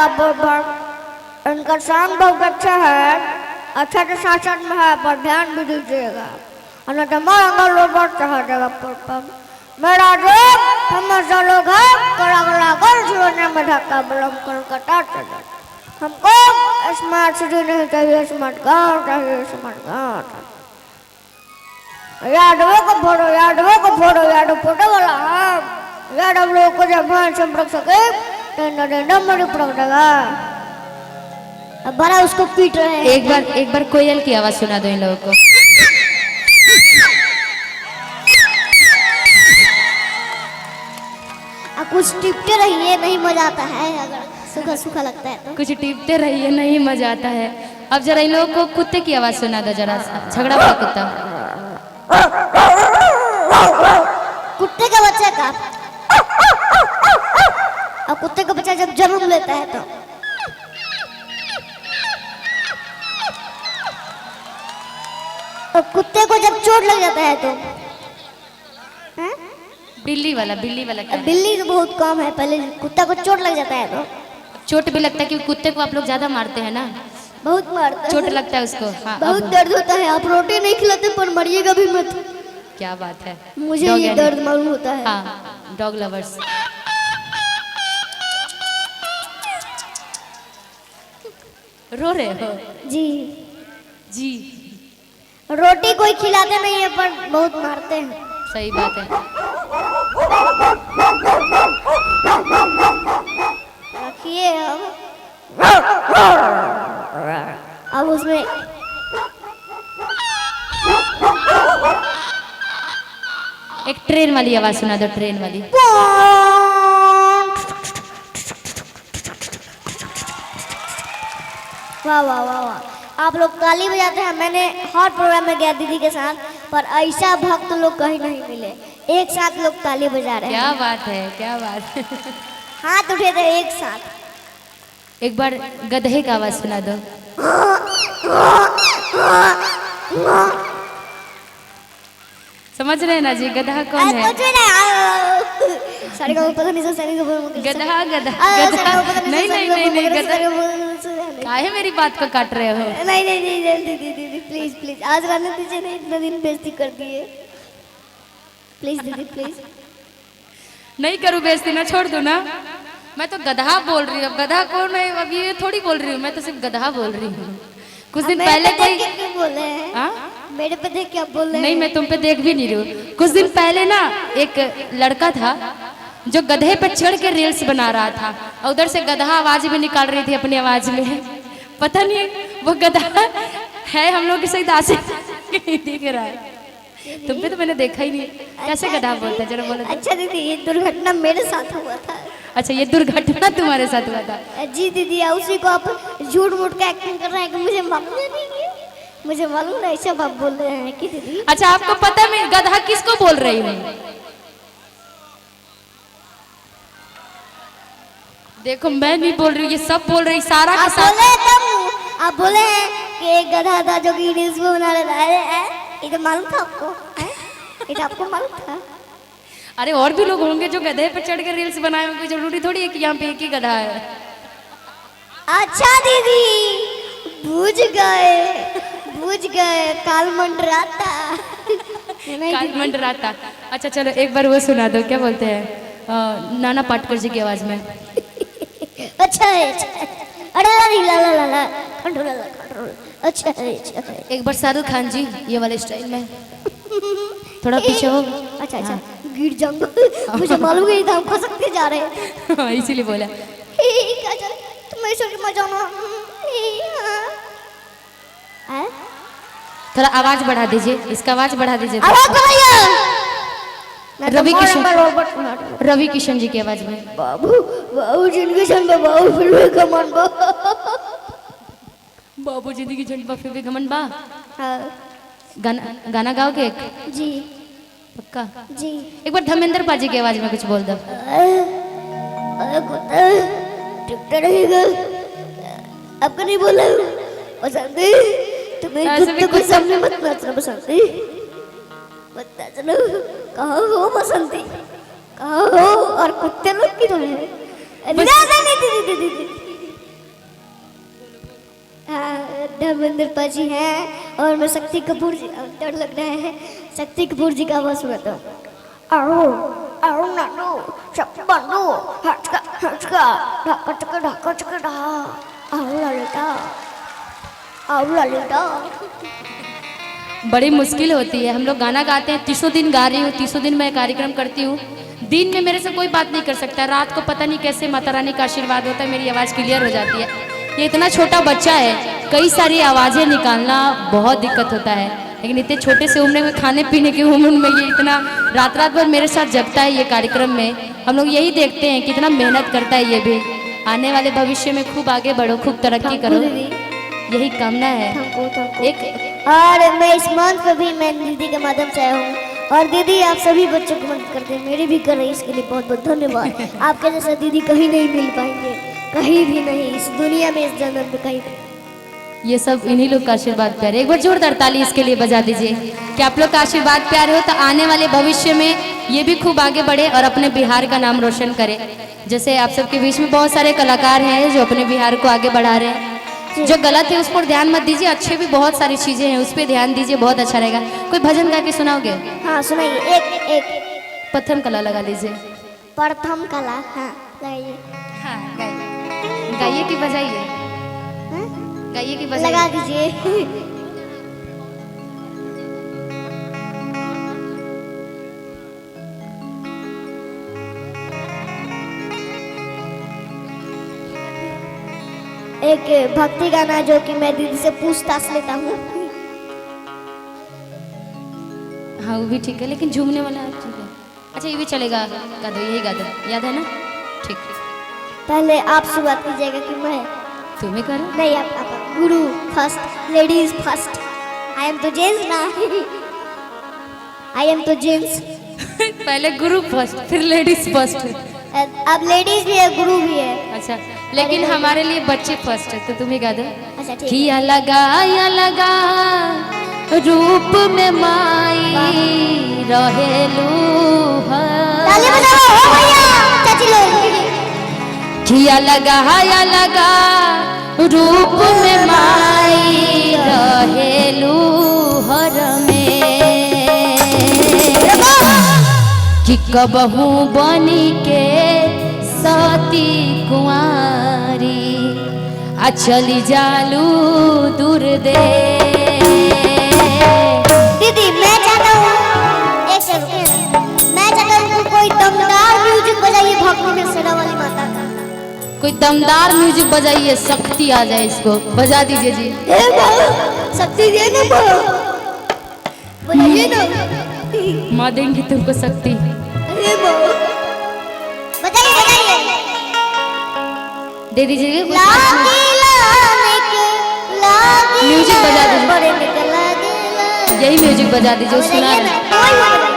जाएगा पर इनका सॉन्ग बहुत अच्छा है, अच्छा तो शासन में है पर ध्यान भी दीजिएगा और तो मारेंगे लोग चढ़ा जाएगा पर मेरा देश फेमस लोग है कड़ा कड़ा कर जीवन में धक्का बलम कोलकाता चला हमको स्मार्ट सिटी नहीं चाहिए, स्मार्ट गाँव चाहिए, स्मार्ट गाँव। यादवों को फोटो यादव फोटो वाला है यादव लोग को जब ध्यान से रख सके तो नंबर पड़क देगा। अब बड़ा उसको पीट रहे हैं। एक बार कोयल की आवाज सुना दो इन लोगों को। कुछ टिपते रहिए, नहीं मजा आता है, अगर सूखा सूखा लगता है तो कुछ टिपते रहिए, नहीं मजा आता है। अब जरा इन लोगों को कुत्ते की आवाज सुना दो जरा, झगड़ा वाला कुत्ता। कुत्ते का बच्चा का और कुत्ते का बच्चा जब जन्म लेता है तो कुत्ते को जब चोट लग जाता है तो बिल्ली वाला क्या? बिल्ली तो बहुत कम है, पहले कुत्ता को चोट लग जाता है तो चोट भी लगता है क्योंकि कुत्ते को आप लोग ज्यादा मारते हैं ना, बहुत मारते चोट लगता है उसको। हाँ, बहुत दर्द होता है। आप रोटी नहीं खिलाते पर मरिएगा भी मत। क्या बात है, मुझे ये दर्द मालूम होता है। हाँ, डॉग लवर्स। रो रहे हो? जी जी रोटी कोई खिलाते नहीं है पर बहुत मारते हैं। सही बात है। रखिए अब उसमें एक ट्रेन वाली आवाज सुना दो, ट्रेन वाली। वाह वाह वाह वाह, आप लोग ताली बजाते हैं। मैंने हर प्रोग्राम में गया दीदी के साथ पर ऐसा भक्त लोग कहीं नहीं मिले, एक साथ लोग ताली बजा रहे हैं। क्या बात है, क्या बात है। हाथ उठे थे एक साथ। एक बार गधे का आवाज सुना दो। समझ रहे हैं ना जी, गधा कौन है? गधा गधा नहीं नहीं नहीं नहीं गधा। काहे मेरी बात को काट रहे हो? नहीं नहीं नहीं दीदी प्लीज प्लीज आज रहने दीजिए, नहीं इतना दिन बेइज्जती कर दिए। प्लीज दीदी प्लीज। नहीं करूँ बेइज्जती ना, छोड़ दो ना। मैं तो गधा बोल रही हूँ, गधा कौन है अभी ये थोड़ी बोल रही हूँ, मैं तो सिर्फ गधा बोल रही हूँ। कुछ दिन पहले कोई बोले हैं मेरे पे देख क्या बोल रहे हैं? नहीं मैं तुम पे देख भी नहीं रही हूँ। कुछ दिन पहले ना एक लड़का था जो गधे पे चढ़ के रील्स बना रहा था और उधर से गधा आवाज भी निकाल रही थी अपनी आवाज में। पता नहीं वो गधा है हम लोग के सही दासी दिख रहा है। तुम पे तो मैंने देखा ही नहीं, कैसे गधा बोलता है जरा बोलो। अच्छा दीदी ये दुर्घटना मेरे साथ हुआ था। अच्छा ये दुर्घटना तुम्हारे साथ हुआ था? जी दीदी उसी को आप झूठ मूठ का एक्टिंग कर रहे हैं कि मुझे मालूम नहीं है, मुझे मालूम नहीं, सब आप बोल रहे हैं कि दीदी। अच्छा आपको पता मैं गधा किसको बोल रही हूँ? देखो मैं नहीं बोल रही हूँ, ये सब बोल रही, सारा का सारा। आप बोले हैं कि एक गधा था जो कि रील्स बना रहा है, ये तो मालूम था आपको? ये तो आपको मालूम था? अरे और भी लोग होंगे जो गधे पे चढ़ कर रील्स बनाए होंगे, जरूरी थोड़ी है कि यहाँ पे एक ही गधा है। अच्छा दीदी बुझ गए काल मंडराता। काल मंडराता। अच्छा चलो एक बार वो सुना दो, क्या बोलते हैं नाना पाटेकर जी की आवाज में। अच्छा है अरे ला ला ला ला कंट्रोल अच्छा है। एक बार शाहरुख खान जी ये वाले स्टाइल में थोड़ा पीछे हो। अच्छा अच्छा गिर जाऊंगा, मुझे मालूम है हम खसकते जा रहे हैं। इसीलिए बोला तुम ऐसे मजा ना। थोड़ा आवाज बढ़ा दीजिए, इसका आवाज बढ़ा दीजिए। रवि किशन जी की आवाज में। बाबू बाबू जिंदगी झंडा बाबू फिर भी घमंड बा। बाबू जिंदगी झंडा फिर भी घमंड बा। हाँ गाना गाओगे एक? जी पक्का जी। एक बार धर्मेंद्र पाजी की आवाज में कुछ बोल दो। आपको नहीं बोला बसंती, तुम्हें कुत्ते को सामने मत नाचना बसंती, मत नाचना। कहाँ हो बसंती, कहाँ हो? और कुत्ते लोग की तो है। धर्मेंद्र पाजी हैं और मैं शक्ति कपूर जी, डर लग रहा है, शक्ति कपूर जी का आवाज सुनाता हूँ। आओ आओ नानू सब बंदू हटका हटका ढाका चका ढाका चका ढा आओ ललिता आओ ललिता। बड़ी मुश्किल होती है, हम लोग गाना गाते हैं, 30 दिन गा रही हूँ, 30 दिन मैं कार्यक्रम करती हूँ। दिन में मेरे से कोई बात नहीं कर सकता, रात को पता नहीं कैसे माता रानी का आशीर्वाद होता है, मेरी आवाज़ क्लियर हो जाती है। ये इतना छोटा बच्चा है, कई सारी आवाज़ें निकालना बहुत दिक्कत होता है, लेकिन इतने छोटे से उम्र में, खाने पीने की उम्र में ये इतना रात रात भर मेरे साथ जगता है। ये कार्यक्रम में हम लोग यही देखते हैं कितना मेहनत करता है ये भी। आने वाले भविष्य में खूब आगे बढ़ो, खूब तरक्की करो, यही कामना है। एक और मैं इस मंच पर भी मैं दीदी के माध्यम से आया हूँ, और दीदी आप सभी बच्चों को मदद करते हैं, मेरी भी कर रही है, इसके लिए बहुत बहुत धन्यवाद। आपके जैसा दीदी कहीं नहीं मिल पाएंगे, कहीं भी नहीं, इस दुनिया में, इस जन्म में कहीं नहीं। ये सब इन्हीं लोग का आशीर्वाद प्यार है। एक बार जोरदार ताली इसके लिए बजा दीजिए कि आप लोग का आशीर्वाद प्यार हो तो आने वाले भविष्य में ये भी खूब आगे बढ़े और अपने बिहार का नाम रोशन करे। जैसे आप सबके बीच में बहुत सारे कलाकार हैं जो अपने बिहार को आगे बढ़ा रहे हैं। जो गलत है उस पर ध्यान मत दीजिए, अच्छे भी बहुत सारी चीजें हैं उस पर ध्यान दीजिए, बहुत अच्छा रहेगा। कोई भजन गा के सुनाओगे? हाँ सुनाइए, एक प्रथम कला लगा लीजिए। प्रथम कला, हाँ लगाइए। हाँ गाइए, गाइए कि बजाइए? गाइए कि बजाइए? लगा दीजिए। एक भक्ति गाना जो कि मैं दीदी से पूछताछ लेता हूँ। हाँ वो भी ठीक है, लेकिन झूमने वाला ठीक है। अच्छा ये भी चलेगा, गा दो, यही गा दो, याद है ना? ठीक। पहले आप शुरुआत कीजिएगा कि मैं? तुम्हें करो। नहीं आप गुरु first, ladies first. I am तो जेंट्स ना। आई एम तो जेंट्स। पहले गुरु फर्स्ट फिर लेडीज फर्स्ट। अब लेडीज भी है, गुरु भी है। अच्छा लेकिन हमारे लिए बच्चे फर्स्ट है, तो तुम्हें गा दो। अच्छा ठीक। किया लगा रूप में माई रहेलू ताली बजाओ हो भैया, चाची लोग। किया लगा रूप में माई रहेलू हर में कि कबहू बनी के सती कुंवारी आ चली जालू दूर दे। दीदी मैं चाहता हूँ एक सेकंड, मैं चाहता हूँ कोई दमदार म्यूजिक बजाइए भक्ति में शेरा वाली माता का। कोई दमदार म्यूजिक बजाइए, शक्ति आ जाए इसको, बजा दीजिए जी। शक्ति दे ना, बजाइए ना। माँ देंगी तुमको शक्ति। बजाइए दे दीजिए म्यूजिक बजा दीजिए, यही म्यूजिक बजा दीजिए, सुना रहे।